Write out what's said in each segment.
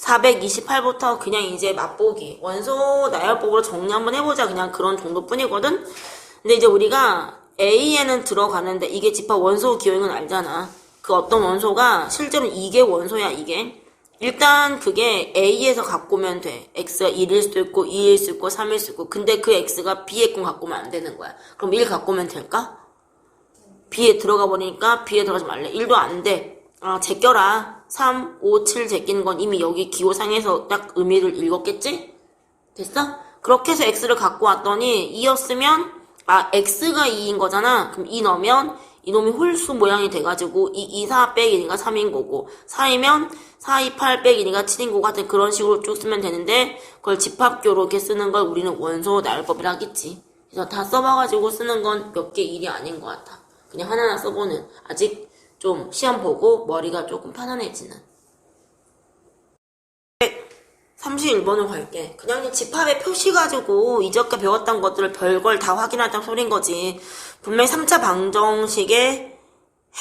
428부터 그냥 이제 맛보기. 원소 나열법으로 정리 한번 해보자. 그냥 그런 정도 뿐이거든? 근데 이제 우리가 A에는 들어가는데 이게 집합 원소 기호인 건 알잖아. 그 어떤 원소가 실제로 이게 원소야, 이게. 일단 그게 A에서 갖고 오면 돼. X가 1일 수도 있고 2일 수 있고 3일 수 있고. 근데 그 X가 B에 건 갖고 오면 안 되는 거야. 그럼 1 갖고 오면 될까? B에 들어가 버리니까 B에 들어가지 말래. 1도 안 돼. 제껴라. 3, 5, 7 제끼는 건 이미 여기 기호상에서 딱 의미를 읽었겠지? 됐어? 그렇게 해서 X를 갖고 왔더니 2였으면 X가 2인 거잖아. 그럼 2 넣으면 이놈이 홀수 모양이 돼가지고 2, 4 빼기 2가 3인 거고 4이면 4, 2, 8 빼기 2가 7인 거고 같은 그런 식으로 쭉 쓰면 되는데 그걸 집합교로 이렇게 쓰는 걸 우리는 원소 나열법이라 하겠지. 그래서 다 써봐가지고 쓰는 건 몇 개 일이 아닌 것 같아. 그냥 하나하나 써보는 아직 좀 시험 보고 머리가 조금 편안해지는 31번으로 갈게. 그냥 집합에 표시 가지고 이전까 배웠던 것들을 별걸 다 확인하자는 소린 거지. 분명히 3차 방정식의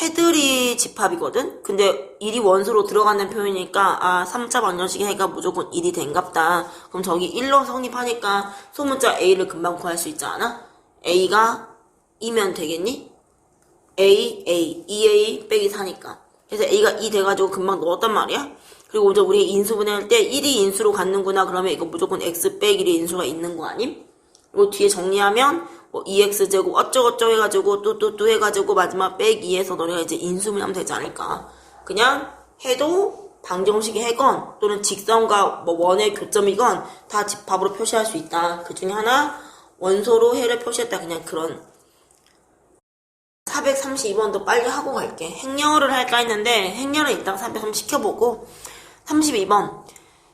해들이 집합이거든? 근데 1이 원소로 들어가는 표현이니까 3차 방정식의 해가 무조건 1이 된갑다. 그럼 저기 1로 성립하니까 소문자 A를 금방 구할 수 있지 않아? A가 2면 되겠니? A, 2A 빼기 4니까. 그래서 A가 2 돼가지고 금방 넣었단 말이야? 그리고 이제 우리 인수분해할 때 1이 인수로 갖는구나 그러면 이거 무조건 x 빼기 1이 인수가 있는 거 아님? 그리고 뒤에 정리하면 뭐 2x제곱 어쩌고저쩌고 해가지고 또 해가지고 마지막 빼기 2에서 너네가 이제 인수분해하면 되지 않을까. 그냥 해도 방정식의 해건 또는 직선과 뭐 원의 교점이건 다 집합으로 표시할 수 있다. 그 중에 하나 원소로 해를 표시했다. 그냥 그런 432번도 빨리 하고 갈게. 행렬을 할까 했는데 행렬은 일단 430 시켜보고 32번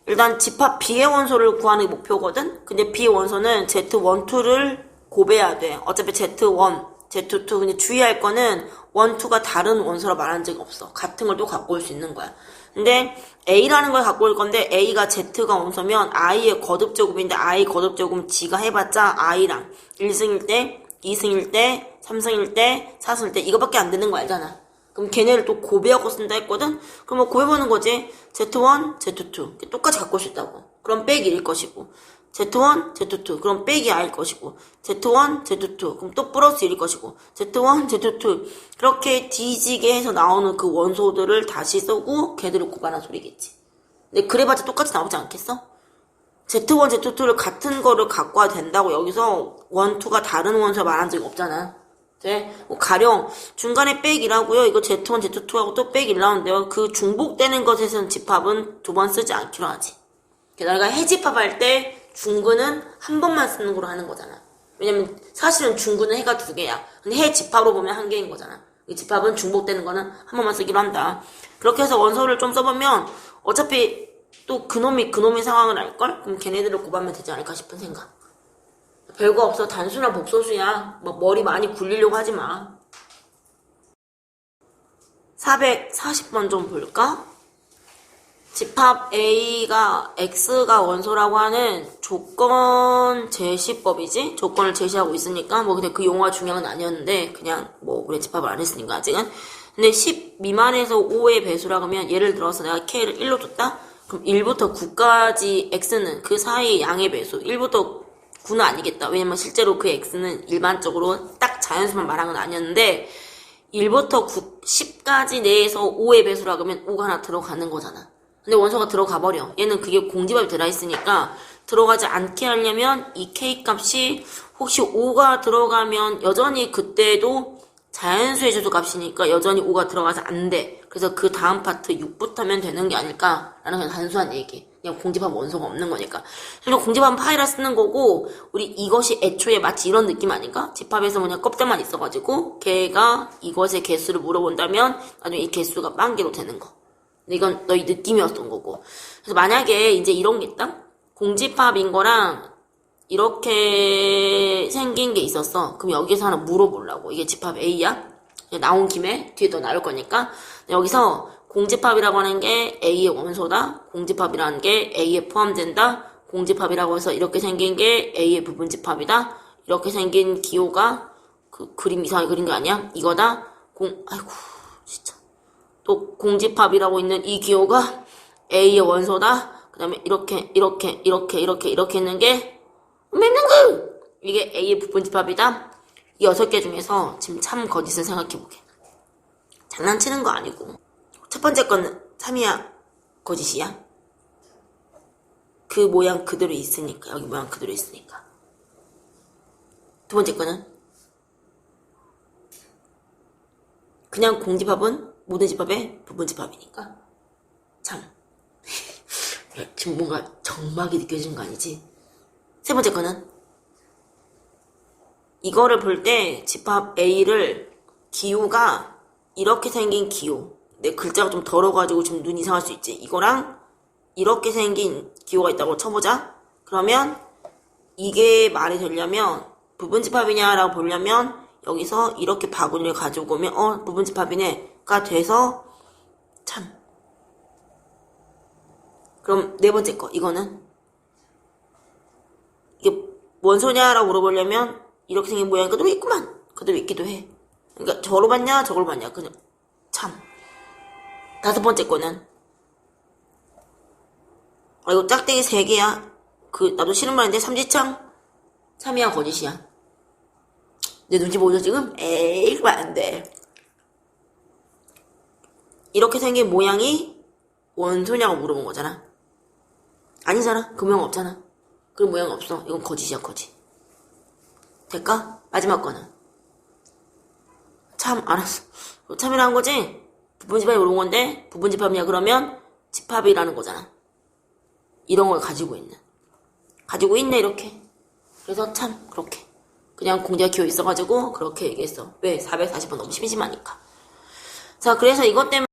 일단 집합 B의 원소를 구하는 게 목표거든? 근데 B의 원소는 Z1, 2를 곱해야 돼. 어차피 Z1, Z2 근데 주의할 거는 1, 2가 다른 원소라 말한 적이 없어. 같은 걸 또 갖고 올 수 있는 거야. 근데 A라는 걸 갖고 올 건데 A가 Z가 원소면 I의 거듭제곱인데 I 거듭제곱은 G가 해봤자 I랑 1승일 때 2승일 때 3승일 때 4승일 때 이거밖에 안 되는 거 알잖아. 그럼 걔네를 또 곱해하고 쓴다 했거든? 그럼 뭐 곱해보는 거지. Z1, Z2 똑같이 갖고 올 수 있다고. 그럼 빼기 1일 것이고 Z1, Z2 그럼 빼기 I일 것이고 Z1, Z2 그럼 또 플러스 1일 것이고 Z1, Z2 그렇게 뒤지게 해서 나오는 그 원소들을 다시 쓰고 걔들을 곱하는 소리겠지. 근데 그래봤자 똑같이 나오지 않겠어? Z1, Z2를 같은 거를 갖고 와도 된다고 여기서 1, 2가 다른 원소를 말한 적이 없잖아. 네? 뭐 가령 중간에 빼기라고요. 이거 Z1, Z2하고 또 빼기 나오는데요. 그 중복되는 것에서는 집합은 2번 쓰지 않기로 하지. 내가 해집합할 때 중근은 한 번만 쓰는 걸로 하는 거잖아. 왜냐면 사실은 중근은 해가 2개야. 근데 해 집합으로 보면 1개인 거잖아. 이 집합은 중복되는 거는 한 번만 쓰기로 한다. 그렇게 해서 원소를 좀 써보면 어차피 또 그놈이 상황을 알걸? 그럼 걔네들을 곱하면 되지 않을까 싶은 생각. 별거 없어. 단순한 복소수야. 뭐 머리 많이 굴리려고 하지 마. 440번 좀 볼까? 집합 A가 X가 원소라고 하는 조건 제시법이지? 조건을 제시하고 있으니까 뭐 근데 그 용어가 중요한 건 아니었는데 그냥 뭐 우리 집합을 안 했으니까 아직은. 근데 10 미만에서 5의 배수라고 하면 예를 들어서 내가 K를 1로 줬다? 그럼 1부터 9까지 X는 그 사이의 양의 배수 1부터 9는 아니겠다. 왜냐면 실제로 그 X는 일반적으로 딱 자연수만 말한 건 아니었는데 1부터 9, 10까지 내에서 5의 배수라고 하면 5가 하나 들어가는 거잖아. 근데 원소가 들어가 버려. 얘는 그게 공집합이 들어있으니까 들어가지 않게 하려면 이 K 값이 혹시 5가 들어가면 여전히 그때도 자연수의 주수 값이니까 여전히 5가 들어가서 안 돼. 그래서 그 다음 파트 6부터 하면 되는 게 아닐까라는 그냥 단순한 얘기. 그냥 공집합 원소가 없는 거니까. 그리고 공집합은 파이라 쓰는 거고 우리 이것이 애초에 마치 이런 느낌 아닌가? 집합에서 그냥 껍데만 있어가지고 걔가 이것의 개수를 물어본다면 나중에 이 개수가 빵개로 되는 거. 근데 이건 너희 느낌이었던 거고. 그래서 만약에 이제 이런 게 있다? 공집합인 거랑 이렇게 생긴 게 있었어. 그럼 여기서 하나 물어보려고. 이게 집합 A야? 나온 김에 뒤에 더 나올 거니까. 여기서 공집합이라고 하는 게 A의 원소다. 공집합이라는 게 A에 포함된다. 공집합이라고 해서 이렇게 생긴 게 A의 부분집합이다. 이렇게 생긴 기호가 그 그림 이상하게 그린 게 아니야? 이거다. 아이고 진짜. 또 공집합이라고 있는 이 기호가 A의 원소다. 그 다음에 이렇게 있는 게 맺는 거! 이게 A의 부분집합이다. 이 6개 중에서 지금 참 거짓을 생각해보게. 장난치는 거 아니고. 첫 번째 거는 3이야 거짓이야? 그 모양 그대로 있으니까. 여기 모양 그대로 있으니까. 두 번째 거는 그냥 공집합은 모든 집합의 부분집합이니까. 참. 지금 뭔가 정막이 느껴지는 거 아니지? 세 번째 거는 이거를 볼 때 집합 A를 기호가 이렇게 생긴 기호. 내 글자가 좀 더러워가지고 지금 눈 이상할 수 있지. 이거랑 이렇게 생긴 기호가 있다고 쳐보자. 그러면 이게 말이 되려면 부분집합이냐라고 보려면 여기서 이렇게 바구니를 가지고 오면 부분집합이네가 돼서 참. 그럼 네 번째 거 이거는 이게 원소냐라고 물어보려면 이렇게 생긴 모양이 그대로 있구만. 그대로 있기도 해. 그러니까 저로 봤냐 저걸 봤냐 그냥 참. 다섯 번째 거는 이거 짝대기 3개야. 나도 싫은 말인데 삼지창 3이야 거짓이야? 내 눈치 보이죠 지금? 에이 그만 안돼. 이렇게 생긴 모양이 원소냐고 물어본 거잖아. 아니잖아. 그 모양 없잖아. 그 모양 없어. 이건 거짓이야 거짓. 될까? 마지막 거는 참 알았어. 참이라는 거지? 부분집합이 물어본 건데 부분집합이냐 그러면 집합이라는 거잖아. 이런 걸 가지고 있네 이렇게. 그래서 참 그렇게 그냥 공제가 기호 있어가지고 그렇게 얘기했어. 왜? 440번 너무 심심하니까. 자 그래서 이것 때문에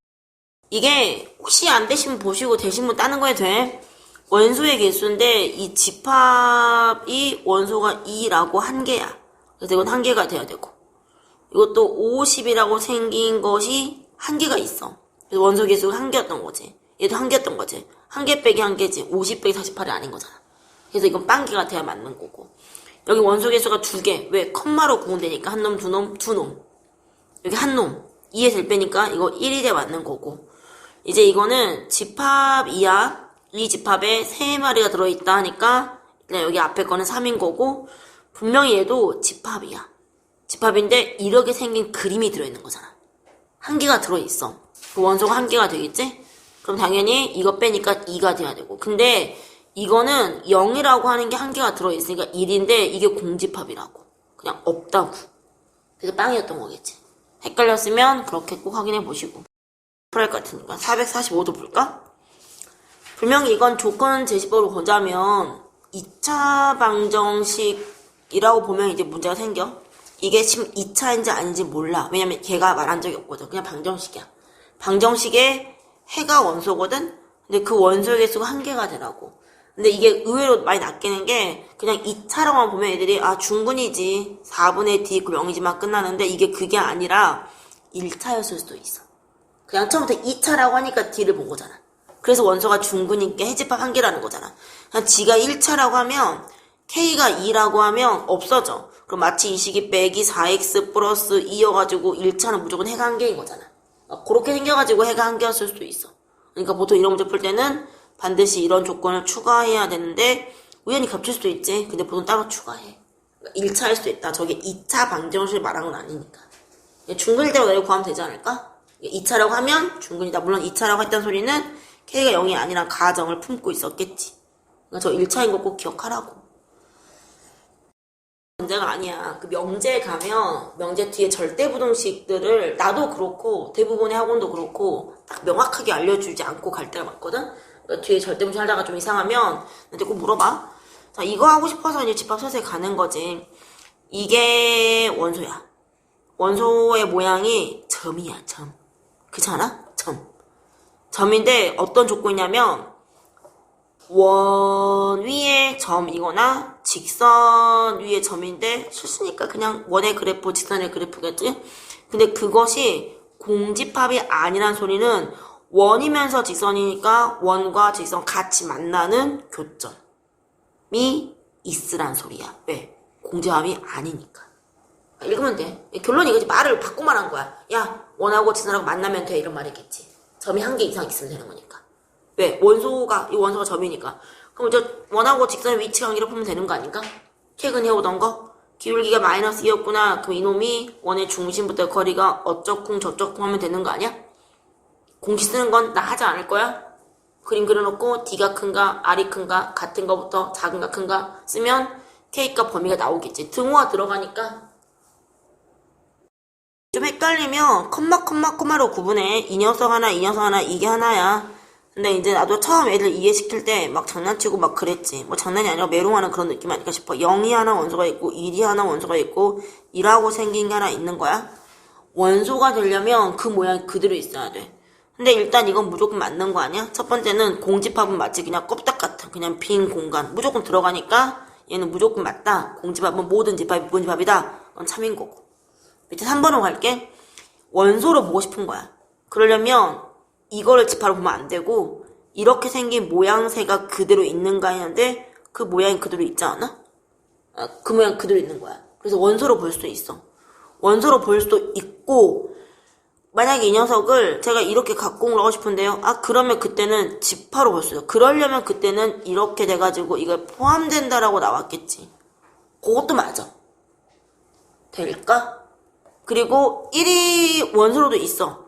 이게 혹시 안 되시면 보시고 되신 분 따는 거에 돼. 원소의 개수인데 이 집합이 원소가 2라고 한 개야. 그래서 이건 한 개가 돼야 되고 이것도 50이라고 생긴 것이 한 개가 있어. 그래서 원소 개수가 한 개였던 거지. 얘도 한 개였던 거지. 한 개 빼기 한 개지. 50 빼기 48이 아닌 거잖아. 그래서 이건 빵개가 돼야 맞는 거고. 여기 원소 개수가 2개. 왜? 컴마로 구분되니까 한 놈, 두 놈, 두 놈. 여기 한 놈. 2에서 1 빼니까 이거 1이 돼야 맞는 거고. 이제 이거는 집합이야. 이 집합에 3마리가 들어있다 하니까 그냥 여기 앞에 거는 3인 거고 분명히 얘도 집합이야. 집합인데 이렇게 생긴 그림이 들어있는 거잖아. 한 개가 들어있어. 그 원소가 한 개가 되겠지? 그럼 당연히 이거 빼니까 2가 돼야 되고. 근데 이거는 0이라고 하는 게 한 개가 들어있으니까 1인데 이게 공집합이라고. 그냥 없다고. 그래서 빵이었던 거겠지. 헷갈렸으면 그렇게 꼭 확인해 보시고. 풀할 것 같으니까 445도 볼까? 분명히 이건 조건 제시법으로 보자면 2차 방정식이라고 보면 이제 문제가 생겨. 이게 지금 2차인지 아닌지 몰라. 왜냐면 걔가 말한 적이 없거든. 그냥 방정식이야. 방정식에 해가 원소거든? 근데 그 원소의 개수가 한 개가 되라고. 근데 이게 의외로 많이 낚이는 게 그냥 2차로만 보면 애들이 중근이지 4분의 D 그 0이지만 끝나는데 이게 그게 아니라 1차였을 수도 있어. 그냥 처음부터 2차라고 하니까 D를 본 거잖아. 그래서 원소가 중근이니까 해집합 한 개라는 거잖아. 그냥 G가 1차라고 하면 K가 2라고 하면 없어져. 그럼 마치 이 식이 빼기 4X 플러스 2여가지고 1차는 무조건 해가 한 개인 거잖아. 그렇게 생겨가지고 해가 한 개였을 수도 있어. 그러니까 보통 이런 문제 풀 때는 반드시 이런 조건을 추가해야 되는데 우연히 겹칠 수도 있지. 근데 보통 따로 추가해. 1차일 수도 있다. 저게 2차 방정식을 말한 건 아니니까. 중근일대로 내려 구하면 되지 않을까? 2차라고 하면 중근이다. 물론 2차라고 했던 소리는 K가 0이 아니란 가정을 품고 있었겠지. 그러니까 저 1차인 거 꼭 기억하라고. 문제가 아니야. 그 명제에 가면 명제 뒤에 절대부등식들을 나도 그렇고 대부분의 학원도 그렇고 딱 명확하게 알려주지 않고 갈 때가 많거든. 그러니까 뒤에 절대부등식 하다가 좀 이상하면 나한테 꼭 물어봐. 자, 이거 하고 싶어서 이제 집합 서서히 가는 거지. 이게 원소야. 원소의 모양이 점이야, 점. 그렇지 않아? 점. 점인데 어떤 조건이냐면 원 위에 점이거나 직선 위에 점인데 실수니까 그냥 원의 그래프, 직선의 그래프겠지? 근데 그것이 공집합이 아니란 소리는 원이면서 직선이니까 원과 직선 같이 만나는 교점이 있으란 소리야. 왜? 공집합이 아니니까. 읽으면 돼. 결론이 이거지. 말을 바꿔 말한 거야. 야, 원하고 직선하고 만나면 돼. 이런 말이겠지. 점이 한 개 이상 있으면 되는 거니까. 왜? 이 원소가 점이니까. 그럼 이제 원하고 직선의 위치 관계를 풀면 되는 거 아닌가? 최근 해오던 거? 기울기가 마이너스 2였구나. 그럼 이놈이 원의 중심부터 거리가 어쩌쿵 저쩌쿵 하면 되는 거 아니야? 공식 쓰는 건 나 하지 않을 거야? 그림 그려놓고 D가 큰가 R이 큰가 같은 거부터 작은가 큰가 쓰면 K가 범위가 나오겠지. 등호가 들어가니까. 좀 헷갈리면 컴마로 구분해. 이 녀석 하나 이게 하나야. 근데 이제 나도 처음 애들 이해시킬 때 막 장난치고 막 그랬지. 뭐 장난이 아니라 메롱하는 그런 느낌 아닐까 싶어. 0이 하나 원소가 있고 1이 하나 원소가 있고 1하고 생긴 게 하나 있는 거야. 원소가 되려면 그 모양이 그대로 있어야 돼. 근데 일단 이건 무조건 맞는 거 아니야? 첫 번째는 공집합은 마치 그냥 껍데기 같은 그냥 빈 공간 무조건 들어가니까 얘는 무조건 맞다. 공집합은 모든 집합이 부분집합이다. 그건 참인 거고. 밑에 3번으로 갈게. 원소로 보고 싶은 거야. 그러려면 이거를 집합으로 보면 안 되고 이렇게 생긴 모양새가 그대로 있는가 했는데 그 모양이 그대로 있지 않아? 그 모양 그대로 있는 거야. 그래서 원소로 볼 수 있어. 원소로 볼 수도 있고 만약에 이 녀석을 제가 이렇게 갖고 오라고 싶은데요. 그러면 그때는 집합으로 볼 수 있어. 그러려면 그때는 이렇게 돼가지고 이거 포함된다라고 나왔겠지. 그것도 맞아. 될까? 그리고 1이 원소로도 있어.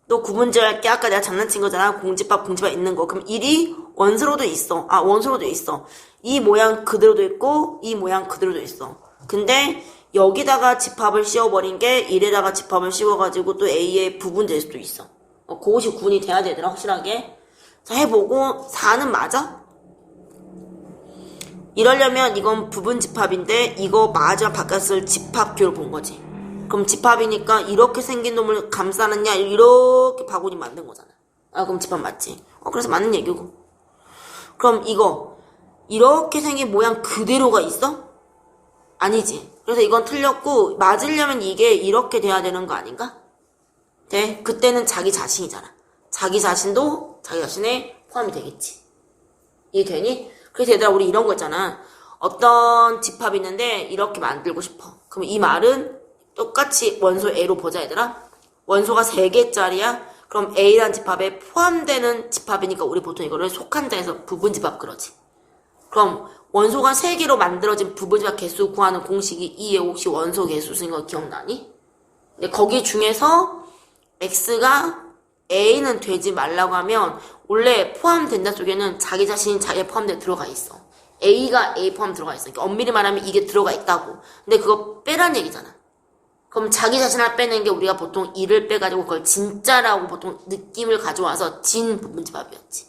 또 구분제할게. 아까 내가 장난친 거잖아. 공집합 있는 거. 그럼 1이 원소로도 있어. 원소로도 있어. 이 모양 그대로도 있고 이 모양 그대로도 있어. 근데 여기다가 집합을 씌워버린 게 1에다가 집합을 씌워가지고 또 A의 부분될 수도 있어. 그것이 구분이 돼야 되더라 확실하게. 자 해보고 4는 맞아? 이러려면 이건 부분 집합인데 이거 마지막 바깥을 집합교를 본 거지. 그럼 집합이니까 이렇게 생긴 놈을 감싸느냐 이렇게 바구니 만든 거잖아. 그럼 집합 맞지. 그래서 맞는 얘기고. 그럼 이거 이렇게 생긴 모양 그대로가 있어? 아니지. 그래서 이건 틀렸고 맞으려면 이게 이렇게 돼야 되는 거 아닌가? 돼? 그때는 자기 자신이잖아. 자기 자신도 자기 자신에 포함이 되겠지. 이해되니? 그래서 얘들아 우리 이런 거 있잖아. 어떤 집합이 있는데 이렇게 만들고 싶어. 그럼 이 말은 똑같이 원소 A로 보자 얘들아. 원소가 3개짜리야. 그럼 A라는 집합에 포함되는 집합이니까 우리 보통 이거를 속한자에서 부분집합 그러지. 그럼 원소가 3개로 만들어진 부분집합 개수 구하는 공식이 이에 혹시 원소 개수 쓴 거 기억나니? 근데 거기 중에서 X가 A는 되지 말라고 하면 원래 포함된다 쪽에는 자기 자신이 자기에 포함돼 들어가 있어. A가 A 포함 들어가 있어. 그러니까 엄밀히 말하면 이게 들어가 있다고. 근데 그거 빼란 얘기잖아. 그럼 자기 자신을 빼는 게 우리가 보통 1을 빼가지고 그걸 진짜라고 보통 느낌을 가져와서 진 부분집합이었지.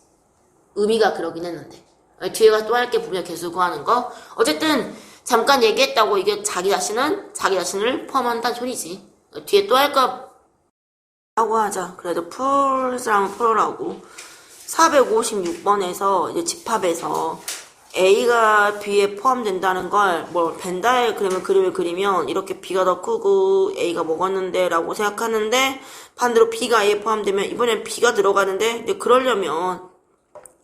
의미가 그러긴 했는데. 뒤에 가서 또 할게 부분적 개수 구하는 거. 어쨌든 잠깐 얘기했다고 이게 자기 자신은 자기 자신을 포함한다는 소리지. 뒤에 또 할까 하고 하자. 그래도 풀으라면 풀으라고. 456번에서 이제 집합에서 A가 B에 포함된다는 걸 벤다의 그림을 그리면 이렇게 B가 더 크고 A가 먹었는데 라고 생각하는데 반대로 B가 A에 포함되면 이번엔 B가 들어가는데 근데 그러려면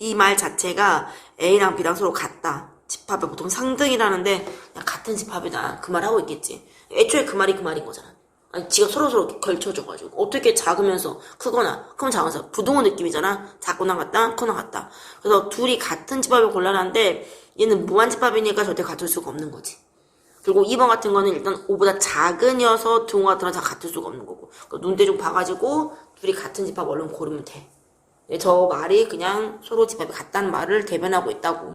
이 말 자체가 A랑 B랑 서로 같다. 집합에 보통 상등이라는데 그냥 같은 집합이다. 그 말 하고 있겠지. 애초에 그 말이 그 말인 거잖아. 아니 지가 서로 걸쳐줘가지고 어떻게 작으면서 크거나 크면 작아서 부등호 느낌이잖아. 작거나 같다 커나 같다. 그래서 둘이 같은 집합을 골라놨는데 얘는 무한집합이니까 절대 같을 수가 없는 거지. 그리고 2번 같은 거는 일단 5보다 작은 녀석 등호가 들어서 다 같을 수가 없는 거고 눈대중 봐가지고 둘이 같은 집합 얼른 고르면 돼. 저 말이 그냥 서로 집합이 같다는 말을 대변하고 있다고.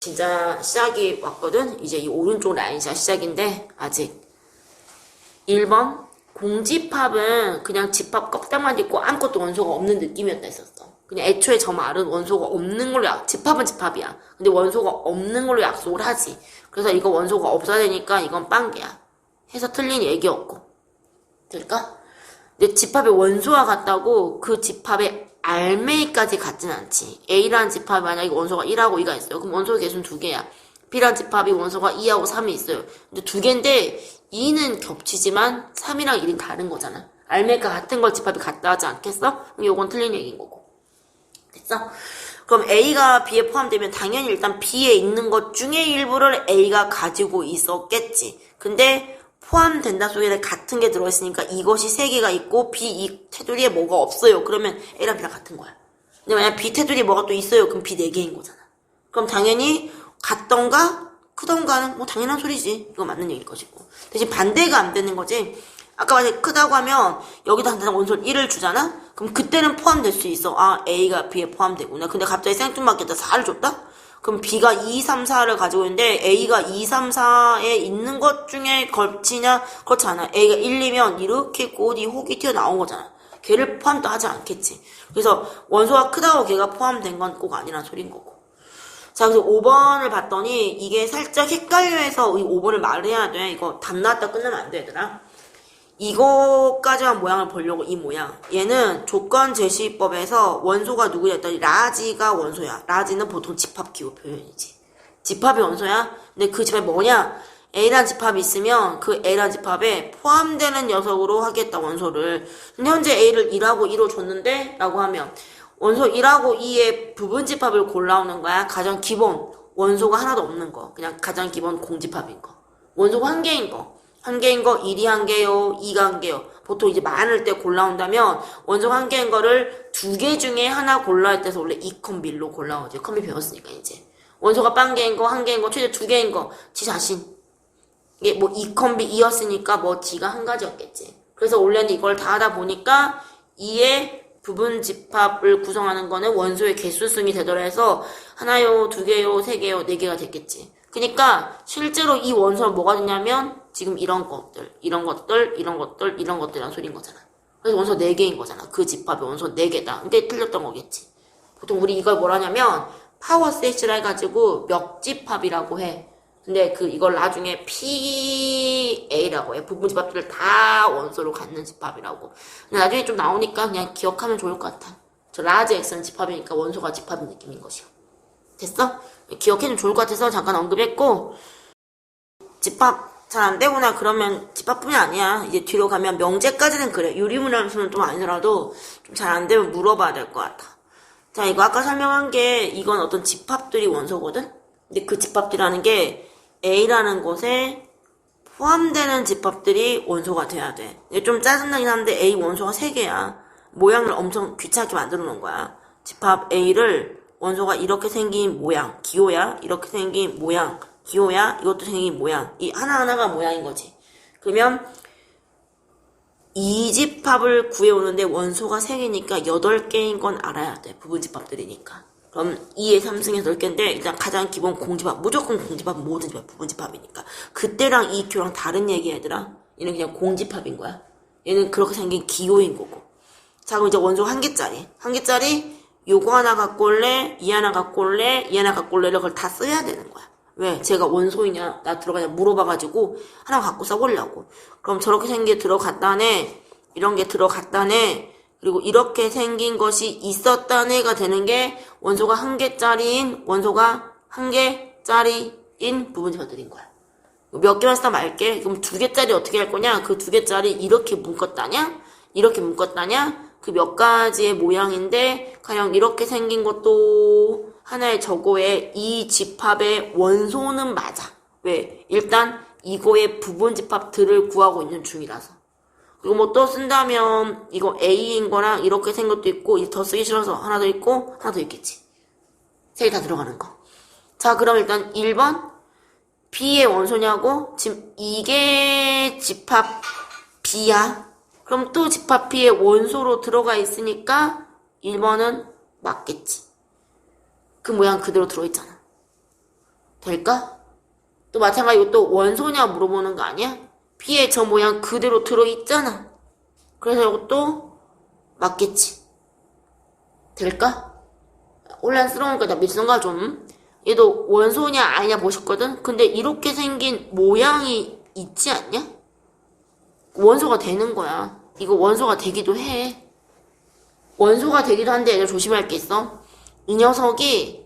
진짜 시작이 왔거든. 이제 이 오른쪽 라인이 시작인데 아직 1번 공집합은 그냥 집합 껍데기만 있고 아무것도 원소가 없는 느낌이었다 했었어. 그냥 애초에 저 말은 원소가 없는 걸로 집합은 집합이야. 근데 원소가 없는 걸로 약속을 하지. 그래서 이거 원소가 없어야 되니까 이건 빵개야. 해서 틀린 얘기였고. 될까? 근데 집합의 원소와 같다고 그 집합의 알맹이까지 같진 않지. A라는 집합이 만약에 원소가 1하고 2가 있어요. 그럼 원소 개수는 2개야. B라는 집합이 원소가 2하고 3이 있어요. 근데 2개인데 2는 겹치지만 3이랑 1은 다른 거잖아. 알맹이가 같은 걸 집합이 같다 하지 않겠어? 그럼 요건 틀린 얘기인 거고. 됐어? 그럼 A가 B에 포함되면 당연히 일단 B에 있는 것 중에 일부를 A가 가지고 있었겠지. 근데 포함된다 속에 같은 게 들어있으니까 이것이 3개가 있고 B 이 테두리에 뭐가 없어요. 그러면 A랑 B랑 같은 거야. 근데 만약 B 테두리에 뭐가 또 있어요. 그럼 B 4개인 거잖아. 그럼 당연히 같던가 크던가는 뭐 당연한 소리지. 이거 맞는 얘기일 것이고. 대신 반대가 안 되는 거지. 아까 만약에 크다고 하면 여기다 한단 원소를 1을 주잖아? 그럼 그때는 포함될 수 있어. 아, A가 B에 포함되구나. 근데 갑자기 생뚱맞게 4를 줬다? 그럼 B가 2, 3, 4를 가지고 있는데 A가 2, 3, 4에 있는 것 중에 걸치냐? 그렇지 않아. A가 1이면 이렇게 꽃이 혹이 튀어나온 거잖아. 걔를 포함도 하지 않겠지. 그래서 원소가 크다고 걔가 포함된 건 꼭 아니란 소린 거고. 자, 그래서 5번을 봤더니 이게 살짝 헷갈려 해서 이 5번을 말해야 돼. 이거 답 나왔다 끝나면 안 돼, 얘들아. 이거까지만 모양을 보려고 이 모양. 얘는 조건 제시법에서 원소가 누구냐 했더니 라지가 원소야. 라지는 보통 집합 기호 표현이지. 집합이 원소야. 근데 그 집합이 뭐냐? A란 집합이 있으면 그 A란 집합에 포함되는 녀석으로 하겠다, 원소를. 근데 현재 A를 2라고 2로 줬는데 라고 하면 원소 1하고 2의 부분 집합을 골라오는 거야. 가장 기본 원소가 하나도 없는 거. 그냥 가장 기본 공집합인 거. 원소가 한 개인 거. 한 개인 거 1이 한 개요, 2가 한 개요. 보통 이제 많을 때 골라온다면 원소가 한 개인 거를 2개 중에 하나 골라야 돼서 원래 2컴비로 골라오지. 컴비 배웠으니까 이제. 원소가 한 개인 거, 한 개인 거, 최대 2개인 거, 지 자신. 이게 뭐 2컴비 2였으니까 뭐 지가 한 가지였겠지. 그래서 원래는 이걸 다 하다 보니까 2의 부분 집합을 구성하는 거는 원소의 개수승이 되더라 해서 하나요, 2개요, 3개요, 4개가 됐겠지. 그러니까 실제로 이 원소는 뭐가 되냐면 지금 이런 것들, 이런 것들, 이런 것들, 이런 것들이란 소리인 거잖아. 그래서 원소 4개인 거잖아. 그 집합의 원소 4개다. 근데 틀렸던 거겠지. 보통 우리 이걸 뭐라냐면 파워셋이라 해가지고 멱집합이라고 해. 근데 이걸 나중에 PA라고 해. 부분 집합들을 다 원소로 갖는 집합이라고. 근데 나중에 좀 나오니까 그냥 기억하면 좋을 것 같아. 저 라지 X는 집합이니까 원소가 집합인 느낌인 것이요. 됐어? 기억해주면 좋을 것 같아서 잠깐 언급했고, 집합 잘 안 되구나 그러면 집합뿐이 아니야. 이제 뒤로 가면 명제까지는 그래. 유리문항수는 좀 아니더라도 좀 잘 안 되면 물어봐야 될 것 같아. 자, 이거 아까 설명한 게 이건 어떤 집합들이 원소거든? 근데 그 집합들이라는 게 A라는 곳에 포함되는 집합들이 원소가 돼야 돼. 이게 좀 짜증나긴 한데 A 원소가 3개야. 모양을 엄청 귀찮게 만들어 놓은 거야. 집합 A를 원소가 이렇게 생긴 모양, 기호야. 이렇게 생긴 모양, 기호야. 이것도 생긴 모양. 이 하나하나가 모양인 거지. 그러면 이 집합을 구해오는데 원소가 3개니까 8개인 건 알아야 돼. 부분 집합들이니까. 그럼 2의 3승에서 8개인데 일단 가장 기본 공집합. 무조건 공집합, 모든 집합, 부분 집합이니까. 그때랑 이 기호랑 다른 얘기야, 얘들아. 얘는 그냥 공집합인 거야. 얘는 그렇게 생긴 기호인 거고. 자, 그럼 이제 원소 1개짜리. 1개짜리 요거 하나 갖고 올래, 이 하나 갖고 올래, 이 하나 갖고 올래를 그걸 다 써야 되는 거야. 왜? 제가 원소이냐, 나 들어가냐 물어봐가지고 하나 갖고 써보려고. 그럼 저렇게 생긴 게 들어갔다네, 이런 게 들어갔다네, 그리고 이렇게 생긴 것이 있었다네가 되는 게 원소가 1개짜리인, 원소가 1개짜리인 부분 집합들인 거야. 몇 개만 쓰다 말게. 그럼 2개짜리 어떻게 할 거냐? 그 2개짜리 이렇게 묶었다냐? 이렇게 묶었다냐? 그 몇 가지의 모양인데 가령 이렇게 생긴 것도 하나의 저거에 이 집합의 원소는 맞아. 왜? 일단 이거의 부분 집합들을 구하고 있는 중이라서. 그리고 뭐 또 쓴다면 이거 A인 거랑 이렇게 생긴 것도 있고 더 쓰기 싫어서 하나 더 있고 하나 더 있겠지. 3개 다 들어가는 거. 자, 그럼 일단 1번 B의 원소냐고? 지금 이게 집합 B야. 그럼 또 집합 B의 원소로 들어가 있으니까 1번은 맞겠지. 그 모양 그대로 들어있잖아. 될까? 또 마찬가지로 또 원소냐 물어보는 거 아니야? B의 저 모양 그대로 들어있잖아. 그래서 이것도 맞겠지. 될까? 혼란스러우니까 나 밀성가 좀. 얘도 원소냐 아니냐 보셨거든? 근데 이렇게 생긴 모양이 있지 않냐? 원소가 되는 거야. 이거 원소가 되기도 해. 원소가 되기도 한데 얘들 조심할 게 있어. 이 녀석이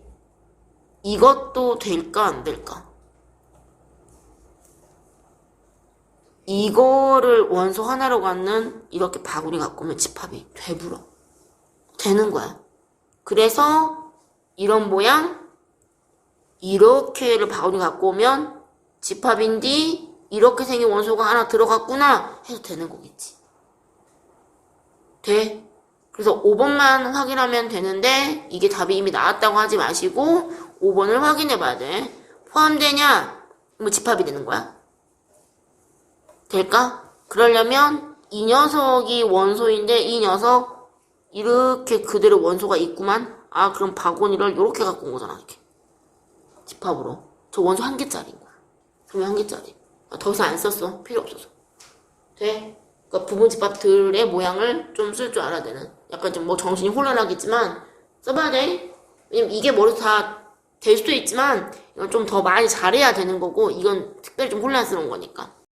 이것도 될까 안 될까? 이거를 원소 하나로 갖는 이렇게 바구니 갖고 오면 집합이 되불어. 되는 거야. 그래서 이런 모양 이렇게를 바구니 갖고 오면 집합인데 이렇게 생긴 원소가 하나 들어갔구나 해서 되는 거겠지. 돼? 그래서 5번만 확인하면 되는데 이게 답이 이미 나왔다고 하지 마시고 5번을 확인해 봐야 돼. 포함되냐? 뭐 집합이 되는 거야. 될까? 그러려면 이 녀석이 원소인데 이 녀석 이렇게 그대로 원소가 있구만. 아 그럼 박원이를 이렇게 갖고 온 거잖아. 이렇게 집합으로. 저 원소 한 개짜리인 거야. 그러면 한 개짜리. 더 이상 안 썼어. 필요 없어서. 돼? 그러니까 부분 집합들의 모양을 좀 쓸 줄 알아야 되는. 약간 좀 뭐 정신이 혼란하겠지만 써봐야 돼. 왜냐면 이게 머리에서 다 될 수도 있지만 이건 좀 더 많이 잘해야 되는 거고 이건 특별히 좀 혼란스러운 거니까.